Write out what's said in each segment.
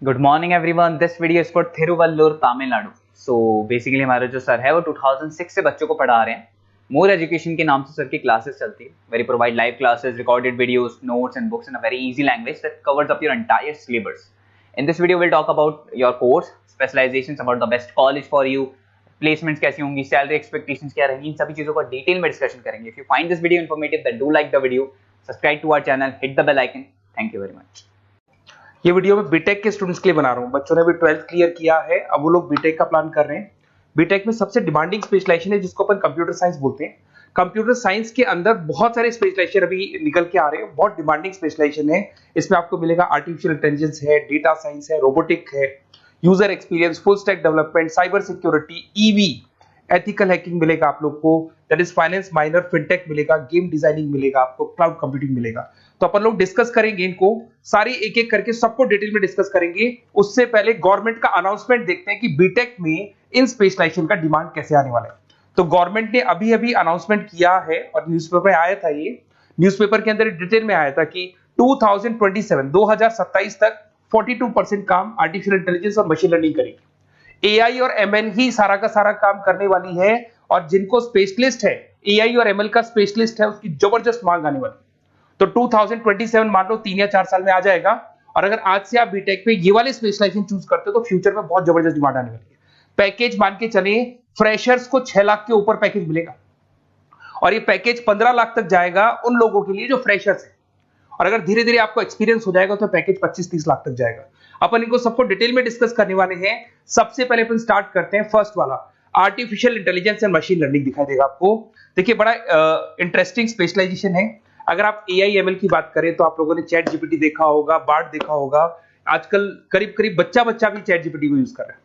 Good morning everyone, this video is for Thiruvallur Tamil Nadu. So basically हमारे जो sir है वो 2006 से बच्चों को पढ़ा रहे हैं। मोर एजुकेशन के नाम से सर की क्लासेस चलती है। Very provide live classes, recorded videos, notes and books in a very easy language that covers up your entire syllabus. In this video will talk about your course, specialisations, about the best college for you, placements कैसी होंगी, salary expectations क्या रहेंगी, इन सभी चीजों का detail में discussion करेंगे। If you find this video informative then do like the video, subscribe to our channel, hit the bell icon. Thank you very much. ये वीडियो मैं बीटेक के स्टूडेंट्स के लिए बना रहा हूँ। बच्चों ने भी 12th क्लियर किया है, अब वो लोग बीटेक का प्लान कर रहे हैं। बीटेक में सबसे डिमांडिंग स्पेशलाइजेशन है जिसको अपन कंप्यूटर साइंस बोलते हैं। कंप्यूटर साइंस के अंदर बहुत सारे स्पेशलाइजेशन अभी निकल के आ रहे हैं, बहुत डिमांडिंग स्पेशलाइजेशन है। इसमें आपको मिलेगा आर्टिफिशियल इंटेलिजेंस है, डेटा साइंस है, रोबोटिक है, user experience, full stack development, cyber security, EV, ethical hacking मिलेगा आप लोग को, that is finance minor, fintech मिलेगा, गेम डिजाइनिंग मिलेगा आपको, क्लाउड कंप्यूटिंग मिलेगा। तो अपन लोग डिस्कस करेंगे इनको सारी एक एक करके, सबको डिटेल में डिस्कस करेंगे। उससे पहले गवर्नमेंट का अनाउंसमेंट देखते हैं कि बीटेक में इन स्पेशलाइजेशन का डिमांड कैसे आने वाला है। तो गवर्नमेंट ने अभी अभी अनाउंसमेंट किया है और न्यूज़पेपर में आया था, ये न्यूज़पेपर के अंदर डिटेल में आया था कि 2027 तक 42% काम आर्टिफिशियल इंटेलिजेंस और मशीन लर्निंग करेगी। एआई और एमएल ही सारा का सारा काम करने वाली है, और जिनको स्पेशलिस्ट है, एआई और एमएल का स्पेशलिस्ट है, उसकी जबरदस्त मांग आने वाली है। तो 2027 मान लो 3 या 4 साल में आ जाएगा। और अगर आज से आप बीटेक पे ये वाले स्पेशलाइजेशन चूज करते हो तो फ्यूचर में बहुत जबरदस्त डिमांड आने वाली है। पैकेज मान के चले, फ्रेशर्स को 6 लाख के ऊपर पैकेज मिलेगा, और ये पैकेज 15 लाख तक जाएगा उन लोगों के लिए जो फ्रेशर्स है। और अगर धीरे धीरे आपको एक्सपीरियंस हो जाएगा तो पैकेज 25-30 लाख तक जाएगा। अपन इनको सबको डिटेल में डिस्कस करने वाले हैं। सबसे पहले अपन स्टार्ट करते हैं फर्स्ट वाला, artificial intelligence and machine learning दिखाई देगा आपको। देखिए बड़ा इंटरेस्टिंग स्पेशलाइजेशन है। अगर आप एआई एमएल की बात करें तो आप लोगों ने चैट जीपीटी देखा होगा, बार्ड देखा होगा। आजकल करीब करीब बच्चा भी चैट जीपीटी को यूज कर रहा है।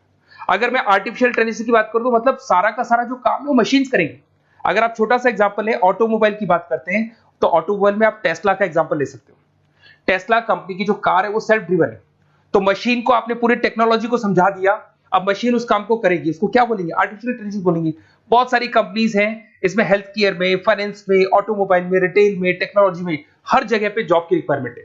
अगर मैं आर्टिफिशियल इंटेलिजेंस की बात करूं तो मतलब सारा का सारा जो काम है वो मशीन्स करेंगे। अगर आप छोटा सा एग्जांपल है, ऑटोमोबाइल की बात करते हैं तो ऑटोमोबाइल में आप टेस्ला का एग्जांपल ले सकते हो। टेस्ला कंपनी की जो कार है वो सेल्फ ड्रिवन है। तो मशीन को आपने पूरी टेक्नोलॉजी को समझा दिया, अब मशीन उस काम को करेगी। इसको क्या बोलेंगे? आर्टिफिशियल इंटेलिजेंस बोलेंगे। बहुत सारी कंपनीज हैं इसमें, हेल्थ केयर में, फाइनेंस में, ऑटोमोबाइल में, रिटेल में, टेक्नोलॉजी में, हर जगह पे जॉब की रिक्वायरमेंट है।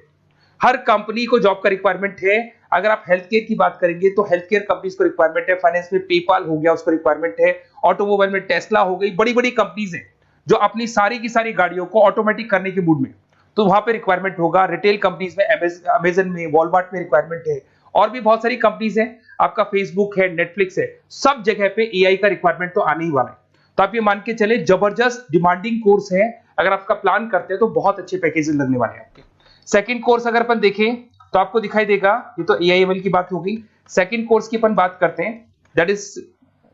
हर कंपनी को जॉब का रिक्वायरमेंट है। अगर आप हेल्थ केयर की बात करेंगे तो हेल्थ केयर कंपनीज को रिक्वायरमेंट है, फाइनेंस में पेपाल हो गया उसको रिक्वायरमेंट है, ऑटोमोबाइल में टेस्ला हो गई, बड़ी बड़ी कंपनीज हैं जो अपनी सारी की सारी गाड़ियों को ऑटोमेटिक करने के मूड में, तो वहां पे रिक्वायरमेंट होगा। रिटेल कंपनीज में अमेजन में, वॉलमार्ट में रिक्वायरमेंट है, और भी बहुत सारी कंपनीज हैं, आपका फेसबुक है, नेटफ्लिक्स है, सब जगह पे एआई का रिक्वायरमेंट तो आने ही वाला है। तो आप ये मान के चले जबरदस्त डिमांडिंग कोर्स है। अगर आपका प्लान करते हैं तो बहुत अच्छे पैकेजेस लगने वाले हैं आपके। सेकंड कोर्स अगर अपन देखें तो आपको दिखाई देगा, ये तो एआई एमएल की बात हो गई। सेकंड कोर्स की अपन बात करते हैं, that is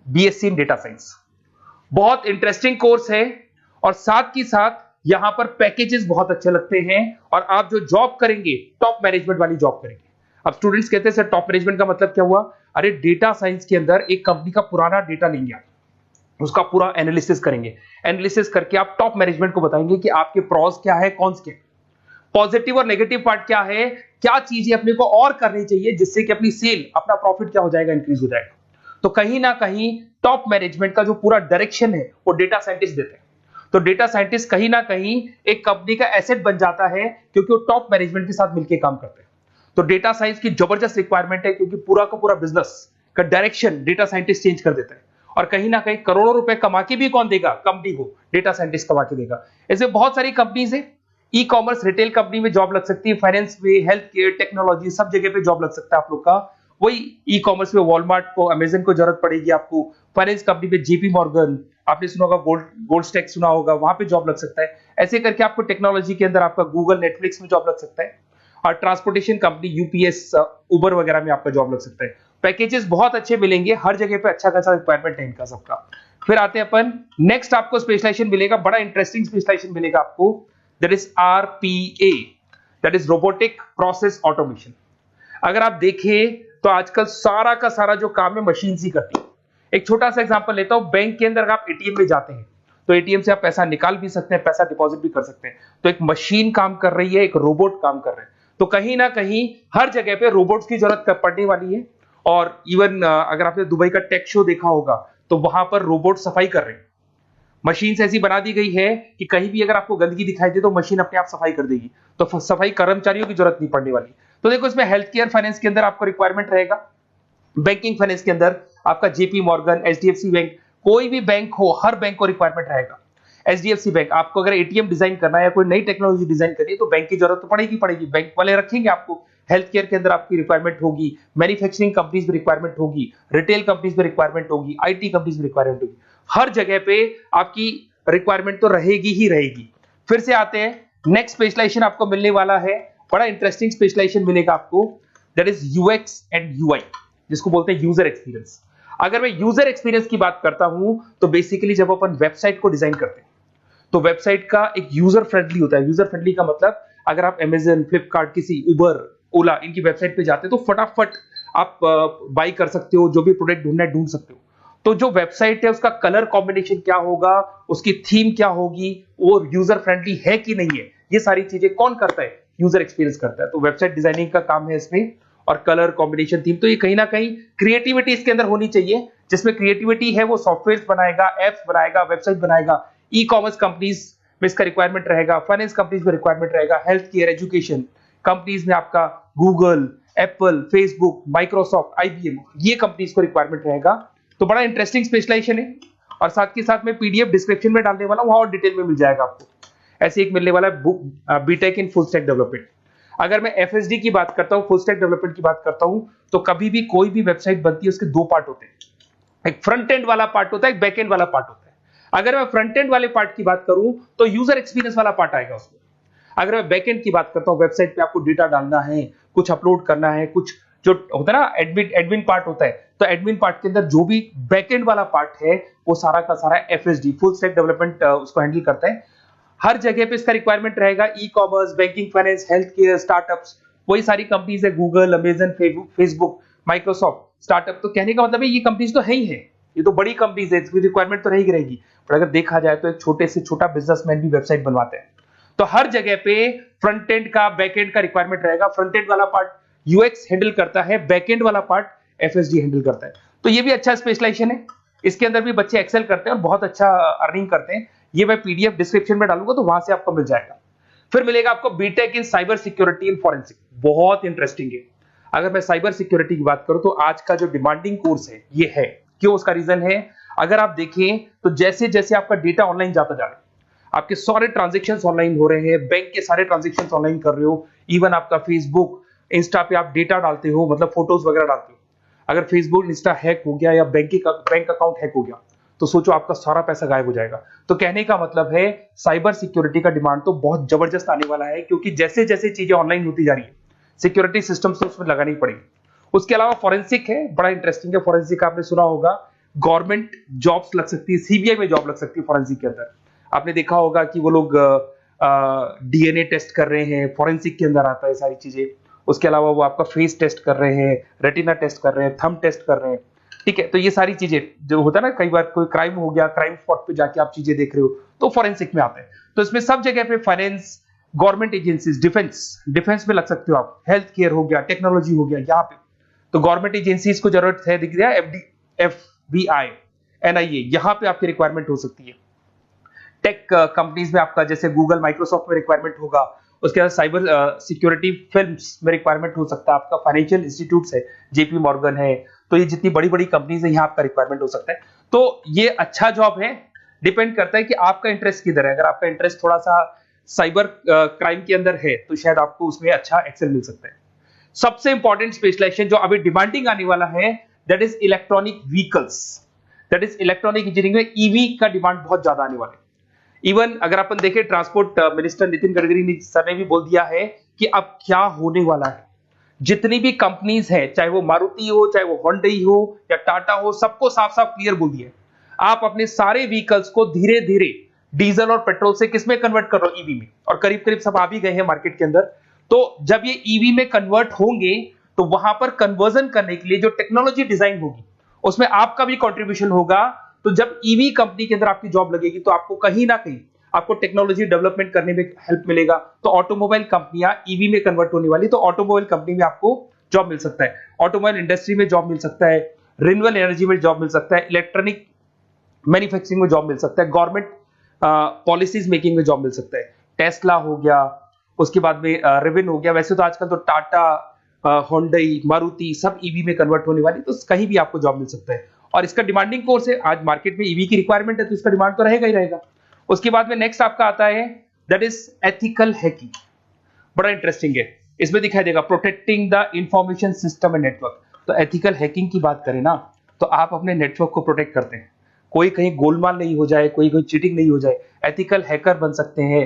BSc in data science. बहुत इंटरेस्टिंग कोर्स है, और साथ ही साथ यहां पर पैकेजेस बहुत अच्छे लगते हैं, और आप जो जॉब करेंगे टॉप मैनेजमेंट वाली जॉब करेंगे। अब स्टूडेंट्स कहते हैं सर टॉप मैनेजमेंट का मतलब क्या हुआ? अरे डेटा साइंस के अंदर एक कंपनी का पुराना डेटा लेंगे आप, उसका पूरा एनालिसिस करेंगे, एनालिसिस करके आप टॉप मैनेजमेंट को बताएंगे कि आपके प्रॉस क्या है, कॉन्स क्या है, पॉजिटिव और नेगेटिव पार्ट क्या है, क्या चीजें अपने को और करनी चाहिए जिससे कि अपनी सेल, अपना प्रॉफिट क्या हो जाएगा, इंक्रीज हो जाएगा। तो कहीं ना कहीं टॉप मैनेजमेंट का जो पूरा डायरेक्शन है वो डेटा साइंटिस्ट देते हैं। तो डेटा साइंटिस्ट कहीं ना कहीं एक कंपनी का एसेट बन जाता है, क्योंकि वो टॉप मैनेजमेंट के साथ मिलकर काम करते हैं। तो डेटा साइंस की जबरदस्त रिक्वायरमेंट है, क्योंकि पूरा का पूरा बिजनेस का डायरेक्शन डेटा साइंटिस्ट चेंज कर देता है। और कहीं ना कहीं करोड़ों रुपए कमा के भी कौन देगा? कंपनी को डेटा साइंटिस्ट कमा के देगा। ऐसे बहुत सारी कंपनीज है, ई कॉमर्स, रिटेल कंपनी में जॉब लग सकती है, फाइनेंस में, हेल्थ केयर, टेक्नोलॉजी, सब जगह पे जॉब लग सकता है आप लोग का। वही ई कॉमर्स में वॉलमार्ट को, अमेजन को जरूरत पड़ेगी आपको। फाइनेंस कंपनी में जेपी मॉर्गन, आपने सुना होगा, गोल्ड स्टैक सुना होगा, वहां पे जॉब लग सकता है। ऐसे करके आपको टेक्नोलॉजी के अंदर आपका गूगल, नेटफ्लिक्स में जॉब लग सकता है। और ट्रांसपोर्टेशन कंपनी, यूपीएस, उबर वगैरह में आपका जॉब लग सकता है। पैकेजेस बहुत अच्छे मिलेंगे, हर जगह पे अच्छा खासा रिक्वायरमेंट है इनका सबका। फिर आते हैं अपन नेक्स्ट, आपको स्पेशलाइजेशन मिलेगा, बड़ा इंटरेस्टिंग स्पेशलाइजेशन मिलेगा आपको, that is RPA, that is robotic process automation. अगर आप देखें तो आजकल सारा का सारा जो काम है मशीन ही करती है। एक छोटा सा एग्जांपल लेता हूं, बैंक के अंदर आप एटीएम में जाते हैं तो एटीएम से आप पैसा निकाल भी सकते हैं, पैसा डिपॉजिट भी कर सकते हैं। तो एक मशीन काम कर रही है, एक रोबोट काम कर रहे हैं। तो कहीं ना कहीं हर जगह पे रोबोट्स की जरूरत पड़ने वाली है। और इवन अगर आपने दुबई का टेक शो देखा होगा तो वहां पर रोबोट सफाई कर रहे हैं। मशीन ऐसी बना दी गई है कि कहीं भी अगर आपको गंदगी दिखाई दे तो मशीन अपने आप सफाई कर देगी। तो सफाई कर्मचारियों की जरूरत नहीं पड़ने वाली। तो देखो इसमें हेल्थ केयर फाइनेंस के अंदर आपको रिक्वायरमेंट रहेगा, बैंकिंग फाइनेंस के अंदर आपका जेपी मॉर्गन, एचडीएफसी बैंक, कोई भी बैंक हो, हर बैंक को रिक्वायरमेंट रहेगा। एचडीएफसी बैंक, आपको अगर एटीएम डिजाइन करना है या कोई नई टेक्नोलॉजी डिजाइन करनी है तो बैंक की जरूरत तो पड़ेगी, बैंक वाले रखेंगे आपको। हेल्थ केयर के अंदर आपकी रिक्वायरमेंट होगी, मैन्युफैक्चरिंग कंपनीज में रिक्वायरमेंट होगी, रिटेल कंपनीज में रिक्वायरमेंट होगी, आईटी कंपनीज में रिक्वायरमेंट होगी, हर जगह पे आपकी रिक्वायरमेंट तो रहेगी ही रहेगी। फिर से आते हैं नेक्स्ट स्पेशलाइजेशन आपको मिलने वाला है, बड़ा इंटरेस्टिंग स्पेशलाइजेशन मिलेगा आपको, that is UX and UI, जिसको बोलते हैं यूजर एक्सपीरियंस। अगर मैं यूजर एक्सपीरियंस की बात करता हूं तो बेसिकली जब अपन वेबसाइट को डिजाइन करते हैं तो वेबसाइट का एक यूजर फ्रेंडली होता है। यूजर फ्रेंडली का मतलब अगर आप अमेजन, फ्लिपकार्ट, किसी उबर, ओला, इनकी वेबसाइट पे जाते हो तो फटाफट आप बाई कर सकते हो, जो भी प्रोडक्ट ढूंढना है ढूंढ सकते हो। तो जो वेबसाइट है उसका कलर कॉम्बिनेशन क्या होगा, उसकी थीम क्या होगी, वो यूजर फ्रेंडली है कि नहीं है, ये सारी चीजें कौन करता है, यूजर एक्सपीरियंस करता है। तो वेबसाइट डिजाइनिंग का काम है इसमें, और कलर कॉम्बिनेशन, थीम, तो ये कहीं ना कहीं क्रिएटिविटी इसके अंदर होनी चाहिए। जिसमें क्रिएटिविटी है वो सॉफ्टवेयर बनाएगा, एप्स बनाएगा, वेबसाइट बनाएगा। ई कॉमर्स कंपनीज में इसका रिक्वायरमेंट रहेगा, फाइनेंस कंपनीज में रिक्वायरमेंट रहेगा, हेल्थ केयर, एजुकेशन कंपनीज में आपका Google, Apple, Facebook, Microsoft, IBM, ये कंपनीज को रिक्वायरमेंट रहेगा। तो बड़ा इंटरेस्टिंग स्पेशलाइजेशन है, और साथ के साथ में पीडीएफ डिस्क्रिप्शन में डालने वाला हूं, वहां और डिटेल में मिल जाएगा आपको। ऐसे एक मिलने वाला है B Tech in full stack development. अगर मैं एफएसडी की बात करता हूं, फुल स्टैक डेवलपमेंट की बात करता हूं, तो कभी भी कोई भी वेबसाइट बनती है उसके दो पार्ट होते हैं, एक फ्रंट एंड वाला पार्ट होता है, एक बैक एंड वाला पार्ट होता है। अगर मैं फ्रंट एंड वाले पार्ट की बात करूं तो यूजर एक्सपीरियंस वाला पार्ट आएगा उसमें। अगर मैं बैक एंड की बात करता हूं, वेबसाइट पे आपको डेटा डालना है, कुछ अपलोड करना है, कुछ जो होता है ना एडमिन पार्ट होता है, तो एडमिन पार्ट के अंदर जो भी बैक एंड वाला पार्ट है वो सारा का सारा एफएसडी, फुल स्टैक डेवलपमेंट, उसको हैंडल करता है। हर जगह पे इसका रिक्वायरमेंट रहेगा। E commerce, banking, finance, health care, startups, वही सारी कंपनीज है, Google, Amazon, Facebook, Microsoft, startup. तो कहने का मतलब है ये कंपनीज तो है ही है, ये तो बड़ी कंपनीज है, इसकी रिक्वायरमेंट तो रहेगी। पर अगर देखा जाए तो एक छोटे से छोटा बिजनेसमैन भी वेबसाइट बनवाते हैं। तो हर जगह पे फ्रंट एंड का, बैक एंड का रिक्वायरमेंट रहेगा। फ्रंट एंड वाला पार्ट यूएक्स हैंडल करता है, बैक एंड वाला पार्ट एफएसडी हैंडल करता है। तो ये भी अच्छा स्पेशलाइजेशन है, इसके अंदर भी बच्चे एक्सेल करते हैं और बहुत अच्छा अर्निंग करते हैं। ये मैं पीडीएफ डिस्क्रिप्शन में डालूंगा तो वहां से आपको मिल जाएगा। फिर मिलेगा आपको B Tech in cyber security and forensic, बहुत इंटरेस्टिंग है। अगर मैं साइबर सिक्योरिटी की बात करूं तो आज का जो डिमांडिंग कोर्स है ये है। क्यों? उसका रीजन है, अगर आप देखें तो जैसे जैसे आपका डेटा ऑनलाइन जाता जा रहा है, आपके सारे ट्रांजेक्शन्स ऑनलाइन हो रहे हैं, बैंक के सारे ट्रांजेक्शन्स ऑनलाइन कर रहे हो, इवन आपका फेसबुक, इंस्टा पे आप डेटा डालते हो, मतलब फोटोज वगैरह डालते हो। अगर फेसबुक, इंस्टा हैक हो गया या बैंक अकाउंट हैक हो गया तो सोचो आपका सारा पैसा गायब हो जाएगा। तो कहने का मतलब है साइबर सिक्योरिटी का डिमांड तो बहुत जबरदस्त आने वाला है, क्योंकि जैसे जैसे चीजें ऑनलाइन होती जा रही है सिक्योरिटी सिस्टम्स तो उसमें लगानी पड़ेगी। उसके अलावा फॉरेंसिक है, बड़ा इंटरेस्टिंग है। फॉरेंसिक आपने सुना होगा, गवर्नमेंट जॉब्स लग सकती है, सीबीआई में जॉब लग सकती है फॉरेंसिक के अंदर। आपने देखा होगा कि वो लोग डीएनए टेस्ट कर रहे हैं, फॉरेंसिक के अंदर आता है सारी चीजें। उसके अलावा वो आपका फेस टेस्ट कर रहे हैं, रेटिना टेस्ट कर रहे हैं, थंब टेस्ट कर रहे हैं, ठीक है। तो ये सारी चीजें जो होता है ना, कई बार कोई क्राइम हो गया, क्राइम स्पॉट पे जाके आप चीजें देख रहे हो तो फॉरेंसिक में आता है। तो इसमें सब जगह पे फाइनेंस, गवर्नमेंट एजेंसीज, डिफेंस में लग सकते हो आप, हेल्थ केयर हो गया, टेक्नोलॉजी हो गया, यहाँ पे तो गवर्नमेंट एजेंसीज को जरूरत है, दिख रहा है, एफबीआई, एनआईए, यहाँ पे आपकी रिक्वायरमेंट हो सकती है। टेक कंपनीज में आपका जैसे गूगल, माइक्रोसॉफ्ट में रिक्वायरमेंट होगा। उसके बाद साइबर सिक्योरिटी फिल्म्स में रिक्वायरमेंट हो सकता है आपका, फाइनेंशियल इंस्टीट्यूट्स है, जेपी मॉर्गन है, तो ये जितनी बड़ी बड़ी कंपनीज है यहाँ आपका रिक्वायरमेंट हो सकता है। तो ये अच्छा जॉब है, डिपेंड करता है कि आपका इंटरेस्ट किधर है। अगर आपका इंटरेस्ट थोड़ा सा साइबर क्राइम के अंदर है तो शायद आपको उसमें अच्छा एक्सेल मिल सकता है। सबसे इंपॉर्टेंट स्पेशलाइजेशन जो अभी डिमांडिंग आने वाला है, that is electronic vehicles, that is electronic engineering में ईवी का डिमांड बहुत ज्यादा आने वाला है। इवन अगर अपन देखें, transport minister Nitin Gadkari sir ने भी बोल दिया है कि अब क्या होने वाला है, जितनी भी कंपनीज है, चाहे वो मारुति हो, चाहे वो होंडई हो या टाटा हो, सबको साफ साफ क्लियर बोल दिया, आप अपने सारे व्हीकल्स को धीरे धीरे डीजल और पेट्रोल से किसमें कन्वर्ट कर रहे हो, ईवी में। और करीब करीब सब आ भी गए हैं मार्केट के अंदर। तो जब ये ईवी में कन्वर्ट होंगे तो वहां पर कन्वर्जन करने के लिए जो टेक्नोलॉजी डिजाइन होगी उसमें आपका भी कंट्रीब्यूशन होगा। तो जब ईवी कंपनी के अंदर आपकी जॉब लगेगी तो आपको कहीं ना कहीं आपको टेक्नोलॉजी डेवलपमेंट करने में हेल्प मिलेगा। तो ऑटोमोबाइल कंपनियां ईवी में कन्वर्ट होने वाली, तो ऑटोमोबाइल कंपनी में आपको जॉब मिल सकता है, ऑटोमोबाइल इंडस्ट्री में जॉब मिल सकता है, रिन्यूएबल एनर्जी में जॉब मिल सकता है, इलेक्ट्रॉनिक मैन्युफैक्चरिंग में जॉब मिल सकता है, गवर्नमेंट पॉलिसीज मेकिंग में जॉब मिल सकता है। टेस्ला हो गया, उसके बाद में रिविन हो गया। वैसे तो आजकल तो टाटा, होंडई, मारुति सब ईवी में कन्वर्ट होने वाली, तो कहीं भी आपको जॉब मिल सकता है। और इसका डिमांडिंग कोर्स है, आज मार्केट में ईवी की रिक्वायरमेंट है तो इसका डिमांड तो रहेगा ही रहेगा। उसके बाद में नेक्स्ट आपका आता है दैट इज एथिकल हैकिंग। बड़ा इंटरेस्टिंग है, इसमें दिखाई देगा protecting the information system and network. तो एथिकल हैकिंग की बात करें ना, तो आप अपने नेटवर्क को प्रोटेक्ट करते हैं, कोई कहीं गोलमाल नहीं हो जाए, कोई चीटिंग नहीं हो जाए। एथिकल हैकर बन सकते हैं,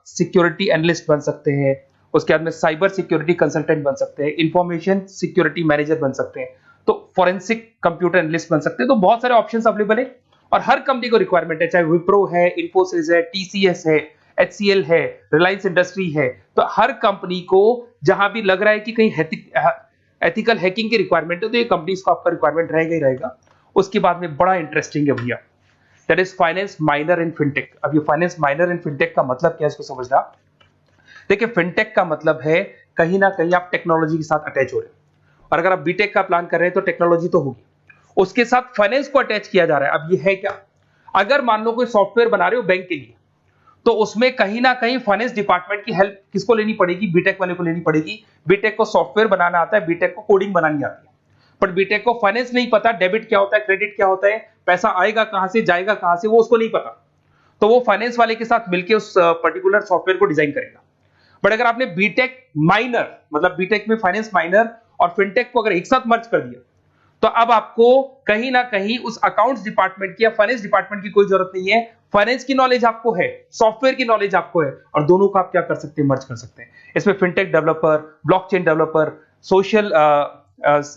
सिक्योरिटी एनालिस्ट बन सकते हैं, उसके बाद में साइबर सिक्योरिटी कंसल्टेंट बन सकते हैं, इंफॉर्मेशन सिक्योरिटी मैनेजर बन सकते हैं, तो फॉरेंसिक कंप्यूटर एनालिस्ट बन सकते हैं। तो बहुत सारे ऑप्शंस अवेलेबल है और हर कंपनी को रिक्वायरमेंट है, चाहे विप्रो है, इन्फोसिस है, टीसीएस है, HCL है, रिलायंस इंडस्ट्री है। तो हर कंपनी को जहां भी लग रहा है कि कहीं एथिकल हैकिंग की रिक्वायरमेंट है तो ये कंपनीज को आपका रिक्वायरमेंट रहेगा ही रहेगा। उसके बाद में बड़ा इंटरेस्टिंग है भैया, that is finance minor in fintech. अब ये फाइनेंस माइनर इन फिनटेक का मतलब क्या है, इसको समझना। देखिए, फिनटेक का मतलब है कहीं ना कहीं आप टेक्नोलॉजी के साथ अटैच हो रहे हैं, और अगर आप बीटेक का प्लान कर रहे हैं तो टेक्नोलॉजी तो होगी, उसके साथ फाइनेंस को अटैच किया जा रहा है। अब ये है क्या, अगर मान लो कोई सॉफ्टवेयर बना रहे हो बैंक के लिए, तो उसमें कहीं ना कहीं फाइनेंस डिपार्टमेंट की हेल्प किसको लेनी पड़ेगी, बीटेक वाले को लेनी पड़ेगी। बीटेक को सॉफ्टवेयर बनाना आता है, बीटेक को कोडिंग बनानी आती है, पर बीटेक को फाइनेंस नहीं पता, डेबिट क्या होता है, क्रेडिट क्या होता है, पैसा आएगा कहां से, जाएगा कहां से, वो उसको नहीं पता। तो वो फाइनेंस वाले के साथ मिलकर उस पर्टिकुलर सॉफ्टवेयर को डिजाइन करेगा। बट अगर आपने बीटेक माइनर, मतलब बीटेक में फाइनेंस माइनर और फिनटेक को अगर एक साथ मर्ज कर दिया, तो अब आपको कहीं ना कहीं उस अकाउंट्स डिपार्टमेंट की या फाइनेंस डिपार्टमेंट की कोई जरूरत नहीं है। फाइनेंस की नॉलेज आपको है, सॉफ्टवेयर की नॉलेज आपको है, और दोनों को आप क्या कर सकते हैं, मर्ज कर सकते हैं। इसमें fintech developer, blockchain developer, social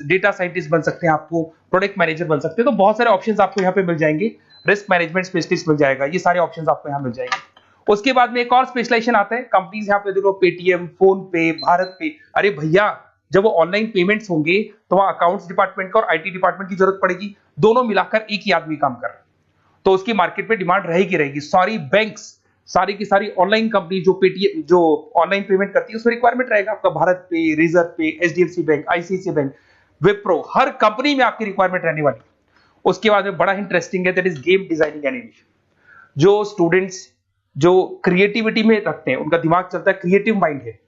data scientist बन सकते हैं, आपको प्रोडक्ट मैनेजर बन सकते हैं। तो बहुत सारे ऑप्शंस आपको यहाँ पे मिल जाएंगे, रिस्क मैनेजमेंट स्पेशलिस्ट मिल जाएगा, ये सारे ऑप्शंस आपको यहाँ मिल जाएंगे। उसके बाद में एक और स्पेशलाइजेशन आता है, कंपनीज यहाँ पे देखो, पेटीएम, फोन पे, भारत पे। अरे भैया, जब वो ऑनलाइन पेमेंट्स होंगे तो वहां अकाउंट्स डिपार्टमेंट का और आईटी डिपार्टमेंट की जरूरत पड़ेगी, दोनों मिलाकर एक ही आदमी काम कर रहा है, तो उसकी मार्केट में डिमांड रहेगी रहेगी। सारी बैंक्स, सारी की सारी ऑनलाइन कंपनी जो पेटीएम, जो ऑनलाइन पेमेंट करती है, उसमें रिक्वायरमेंट रहेगा आपका। भारत पे, Razorpay, HDFC bank, ICICI bank, Wipro, हर कंपनी में आपकी रिक्वायरमेंट रहने वाली। उसके बाद में बड़ा इंटरेस्टिंग है, that is game designing animation. जो स्टूडेंट्स जो क्रिएटिविटी में रखते हैं, उनका दिमाग चलता है, क्रिएटिव माइंड है,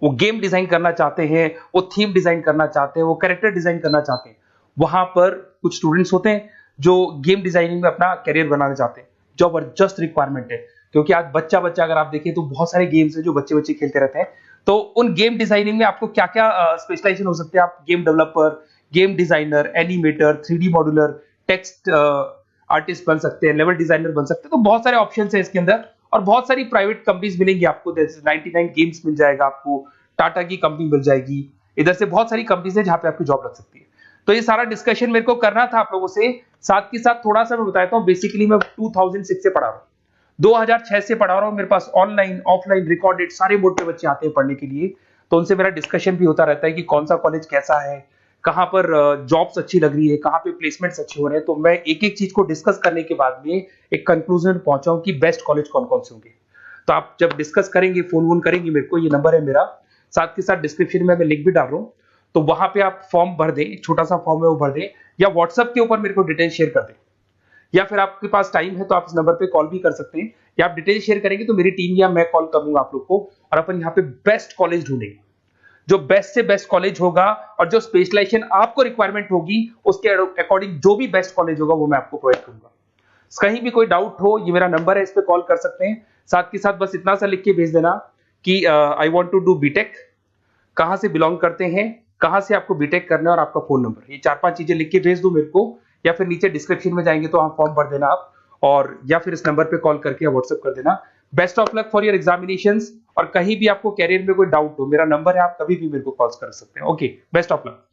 वो गेम डिजाइन करना चाहते हैं, वो थीम डिजाइन करना चाहते हैं, वो कैरेक्टर डिजाइन करना चाहते हैं, वहां पर कुछ स्टूडेंट्स होते हैं जो गेम डिजाइनिंग में अपना करियर बनाना चाहते हैं। जबरदस्त रिक्वायरमेंट है, क्योंकि आज बच्चा बच्चा अगर आप देखें तो बहुत सारे गेम्स हैं जो बच्चे बच्चे खेलते रहते हैं। तो उन गेम डिजाइनिंग में आपको क्या क्या स्पेशलाइजेशन हो सकते हैं, आप game developer, game designer, animator, 3D modular, text artist बन सकते हैं, लेवल डिजाइनर बन सकते हैं। तो बहुत सारे ऑप्शंस हैं इसके अंदर, और बहुत सारी प्राइवेट कंपनीज मिलेंगी आपको, जैसे 99 गेम्स मिल जाएगा आपको, टाटा की कंपनी मिल जाएगी, इधर से बहुत सारी कंपनीज है जहां पे आपकी जॉब लग सकती है। तो ये सारा डिस्कशन मेरे को करना था आप लोगों से, साथ के साथ थोड़ा सा मैं बताता हूँ। बेसिकली मैं 2006 से पढ़ा रहा हूँ, 2006 से पढ़ा रहा हूँ। मेरे पास ऑनलाइन, ऑफलाइन, रिकॉर्डेड सारे बोर्ड पे बच्चे आते हैं पढ़ने के लिए, तो उनसे मेरा डिस्कशन भी होता रहता है कि कौन सा कॉलेज कैसा है, कहाँ पर जॉब्स अच्छी लग रही है, कहाँ पे प्लेसमेंट्स अच्छे हो रहे हैं। तो मैं एक एक चीज को डिस्कस करने के बाद में एक कंक्लूजन पहुंचा हूं कि बेस्ट कॉलेज कौन कौन से होंगे। तो आप जब डिस्कस करेंगे, फोन वोन करेंगे मेरे को, ये नंबर है मेरा, साथ के साथ डिस्क्रिप्शन में मैं लिंक भी डाल रहा हूँ, तो वहां पे आप फॉर्म भर दें, एक छोटा सा फॉर्म है वो भर दें, या व्हाट्सएप के ऊपर मेरे को डिटेल शेयर कर दें, या फिर आपके पास टाइम है तो आप इस नंबर पे कॉल भी कर सकते हैं, या आप डिटेल शेयर करेंगे तो मेरी टीम या मैं कॉल करूंगा आप लोग को, और अपन यहाँ पे बेस्ट कॉलेज ढूंढेंगे, जो बेस्ट से बेस्ट कॉलेज होगा, और जो स्पेशलाइजेशन आपको रिक्वायरमेंट होगी उसके अकॉर्डिंग जो भी बेस्ट कॉलेज होगा वो मैं आपको प्रोवाइड करूंगा। कहीं भी कोई डाउट हो, ये मेरा नंबर है, इस पे कॉल कर सकते हैं। साथ के साथ बस इतना सा लिख के भेज देना कि I want to do B Tech, कहां से बिलोंग करते हैं, कहां से आपको बीटेक करना है, और आपका फोन नंबर, ये 4-5 चीजें लिख के भेज दो मेरे को, या फिर नीचे डिस्क्रिप्शन में जाएंगे तो आप फॉर्म भर देना आप, और या फिर इस नंबर पे कॉल करके या व्हाट्सएप कर देना। Best of luck for your examinations, और कहीं भी आपको कैरियर में कोई डाउट हो, मेरा नंबर है, आप कभी भी मेरे को कॉल कर सकते हैं। Okay, best of luck.